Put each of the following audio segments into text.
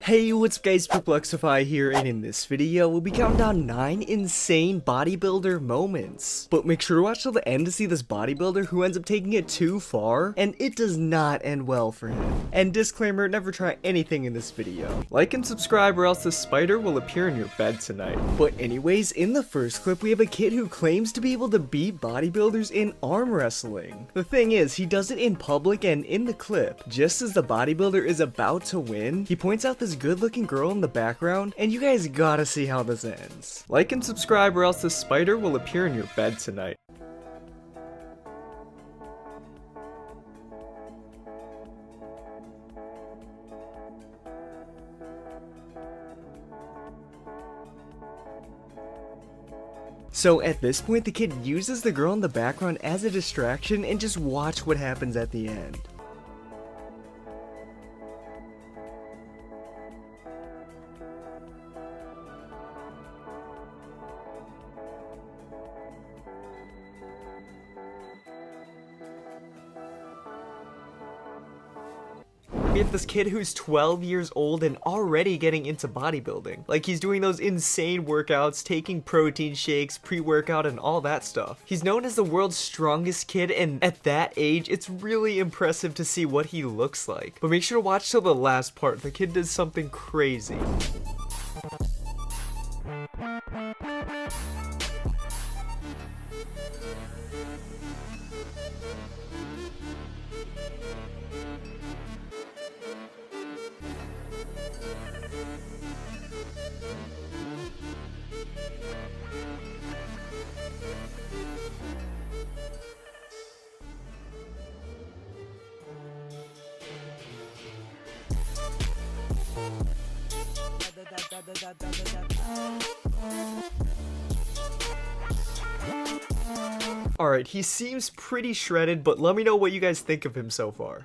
Hey, what's up guys, Perplexify here, and in this video, we'll be counting down 9 insane bodybuilder moments. But make sure to watch till the end to see this bodybuilder who ends up taking it too far, and it does not end well for him. And disclaimer, never try anything in this video. Like and subscribe or else the spider will appear in your bed tonight. But anyways, in the first clip, we have a kid who claims to be able to beat bodybuilders in arm wrestling. The thing is, he does it in public, and in the clip, just as the bodybuilder is about to win, he points out this good-looking girl in the background, and you guys gotta see how this ends. Like and subscribe or else the spider will appear in your bed tonight. So at this point, the kid uses the girl in the background as a distraction, and just watch what happens at the end. We have this kid who's 12 years old and already getting into bodybuilding. Like, he's doing those insane workouts, taking protein shakes, pre-workout, and all that stuff. He's known as the world's strongest kid, and at that age, it's really impressive to see what he looks like. But make sure to watch till the last part. The kid does something crazy. Alright, he seems pretty shredded, but let me know what you guys think of him so far.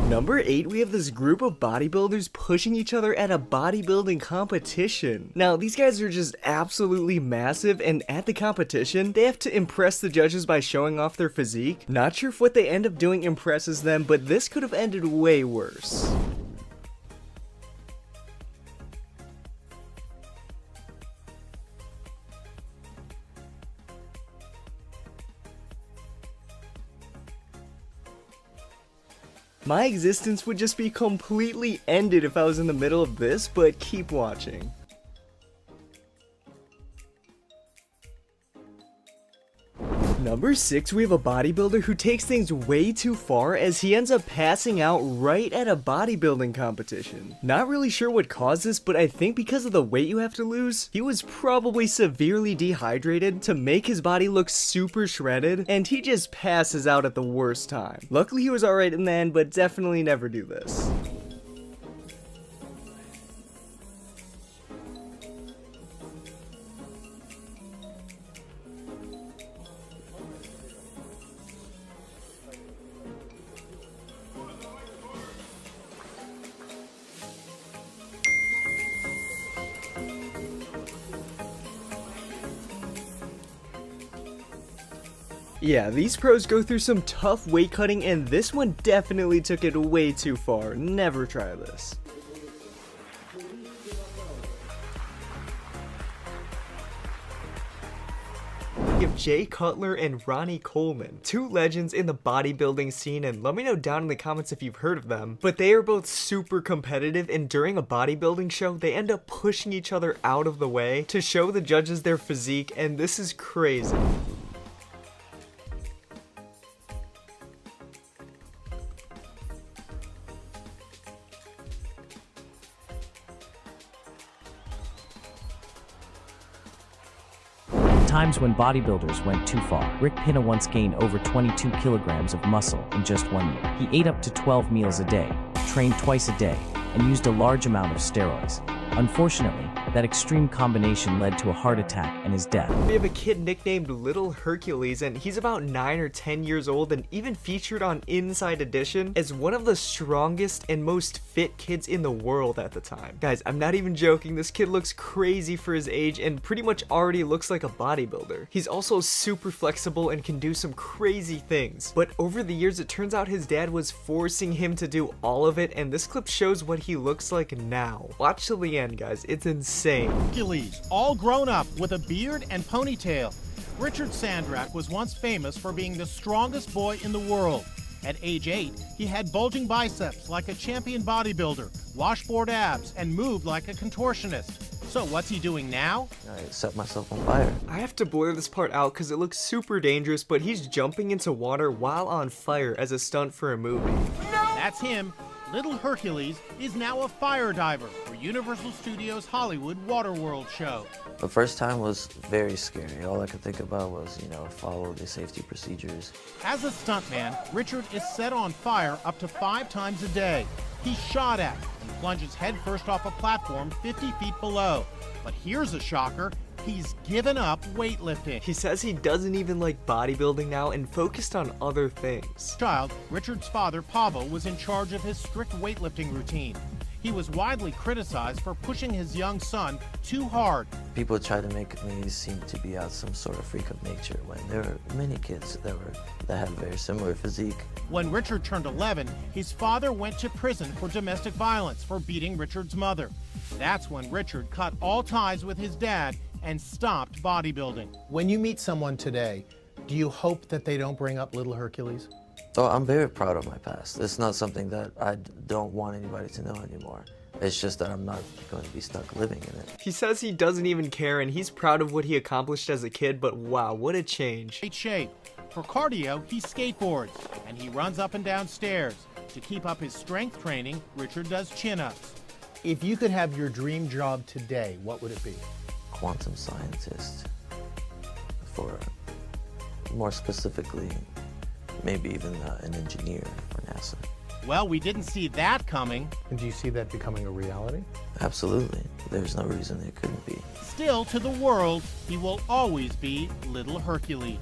Number 8, we have this group of bodybuilders pushing each other at a bodybuilding competition. Now, these guys are just absolutely massive, and at the competition, they have to impress the judges by showing off their physique. Not sure if what they end up doing impresses them, but this could have ended way worse. My existence would just be completely ended if I was in the middle of this, but keep watching. Number 6, we have a bodybuilder who takes things way too far as he ends up passing out right at a bodybuilding competition. Not really sure what caused this, but I think because of the weight you have to lose, he was probably severely dehydrated to make his body look super shredded, and he just passes out at the worst time. Luckily he was alright in the end, but definitely never do this. Yeah, these pros go through some tough weight cutting, and this one definitely took it way too far. Never try this. We have Jay Cutler and Ronnie Coleman, two legends in the bodybuilding scene, and let me know down in the comments if you've heard of them. But they are both super competitive, and during a bodybuilding show, they end up pushing each other out of the way to show the judges their physique, and this is crazy. Times when bodybuilders went too far. Rick Pinna once gained over 22 kilograms of muscle in just 1 year. He ate up to 12 meals a day, trained twice a day, and used a large amount of steroids. Unfortunately, That extreme combination led to a heart attack and his death. We have a kid nicknamed Little Hercules, and he's about 9 or 10 years old and even featured on Inside Edition as one of the strongest and most fit kids in the world at the time. Guys, I'm not even joking, this kid looks crazy for his age and pretty much already looks like a bodybuilder. He's also super flexible and can do some crazy things, but over the years it turns out his dad was forcing him to do all of it, and this clip shows what he looks like now. Watch till the end, guys, it's insane. Hercules, all grown up with a beard and ponytail. Richard Sandrak was once famous for being the strongest boy in the world. At age 8, he had bulging biceps like a champion bodybuilder, washboard abs, and moved like a contortionist. So what's he doing now? I set myself on fire. I have to blur this part out because it looks super dangerous, but he's jumping into water while on fire as a stunt for a movie. That's him. Little Hercules is now a fire diver for Universal Studios' Hollywood Waterworld show. The first time was very scary. All I could think about was, follow the safety procedures. As a stuntman, Richard is set on fire up to 5 times a day. He's shot at and plunges headfirst off a platform 50 feet below. But here's a shocker. He's given up weightlifting. He says he doesn't even like bodybuilding now and focused on other things. Child, Richard's father, Pavel, was in charge of his strict weightlifting routine. He was widely criticized for pushing his young son too hard. People tried to make me seem to be out some sort of freak of nature when there were many kids that had very similar physique. When Richard turned 11, his father went to prison for domestic violence for beating Richard's mother. That's when Richard cut all ties with his dad and stopped bodybuilding. When you meet someone today, do you hope that they don't bring up Little Hercules? So I'm very proud of my past. It's not something that I don't want anybody to know anymore. It's just that I'm not going to be stuck living in it. He says he doesn't even care and he's proud of what he accomplished as a kid, but wow, what a change. Great shape. For cardio, he skateboards and he runs up and down stairs. To keep up his strength training, Richard does chin-ups. If you could have your dream job today, what would it be? Quantum scientist, for more specifically, maybe even an engineer for NASA. Well, we didn't see that coming. And do you see that becoming a reality? Absolutely. There's no reason it couldn't be. Still, to the world, he will always be Little Hercules.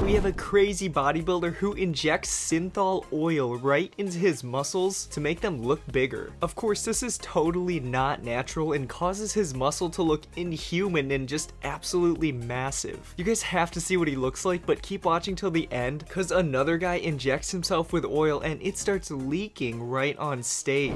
We have a crazy bodybuilder who injects synthol oil right into his muscles to make them look bigger. Of course, this is totally not natural and causes his muscle to look inhuman and just absolutely massive. You guys have to see what he looks like, but keep watching till the end because another guy injects himself with oil and it starts leaking right on stage.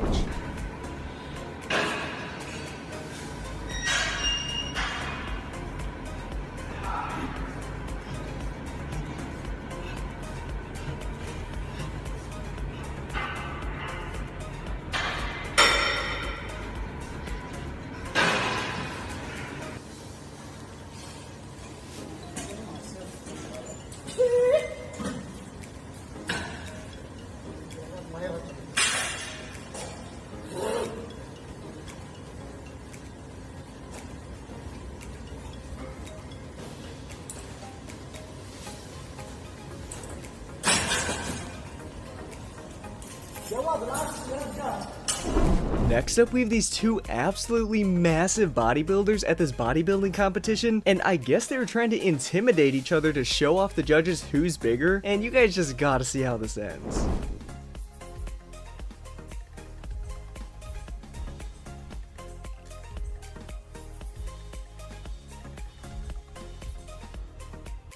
Next up, we have these two absolutely massive bodybuilders at this bodybuilding competition, and I guess they were trying to intimidate each other to show off the judges who's bigger, and you guys just gotta see how this ends.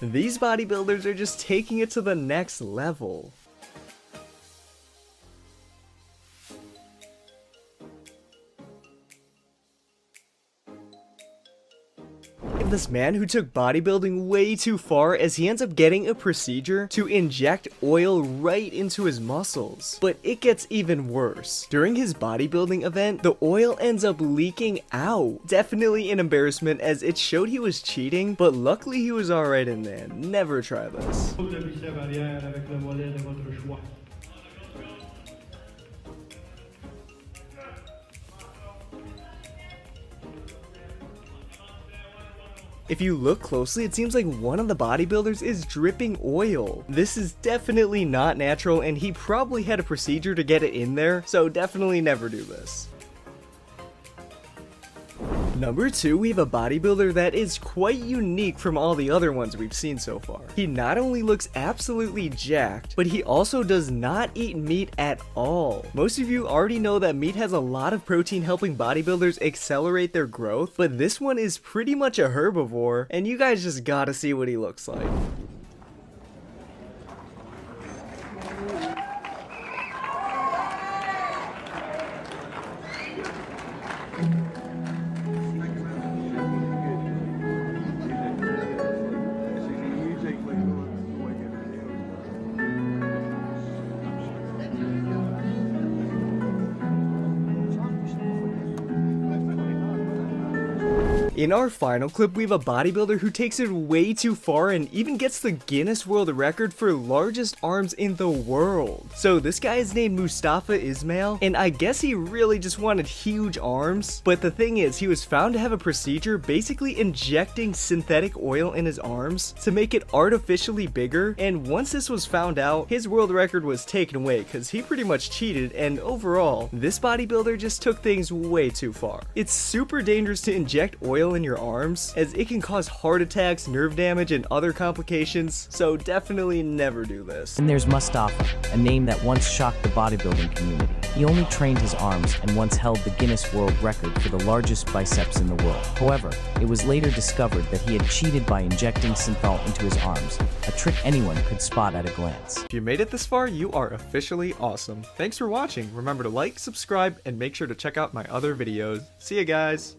These bodybuilders are just taking it to the next level. This man who took bodybuilding way too far as he ends up getting a procedure to inject oil right into his muscles. But it gets even worse. During his bodybuilding event, the oil ends up leaking out. Definitely an embarrassment as it showed he was cheating, but luckily he was alright in there. Never try this. If you look closely, it seems like one of the bodybuilders is dripping oil. This is definitely not natural, and he probably had a procedure to get it in there, so definitely never do this. Number 2, we have a bodybuilder that is quite unique from all the other ones we've seen so far. He not only looks absolutely jacked, but he also does not eat meat at all. Most of you already know that meat has a lot of protein helping bodybuilders accelerate their growth, but this one is pretty much a herbivore, and you guys just gotta see what he looks like. In our final clip, we have a bodybuilder who takes it way too far and even gets the Guinness World Record for largest arms in the world. So this guy is named Mustafa Ismail, and I guess he really just wanted huge arms. But the thing is, he was found to have a procedure basically injecting synthetic oil in his arms to make it artificially bigger. And once this was found out, his world record was taken away because he pretty much cheated, and overall, this bodybuilder just took things way too far. It's super dangerous to inject oil in your arms, as it can cause heart attacks, nerve damage, and other complications, so definitely never do this. And there's Mustafa, a name that once shocked the bodybuilding community. He only trained his arms and once held the Guinness World Record for the largest biceps in the world. However, it was later discovered that he had cheated by injecting synthol into his arms, a trick anyone could spot at a glance. If you made it this far, you are officially awesome. Thanks for watching. Remember to like, subscribe, and make sure to check out my other videos. See ya, guys!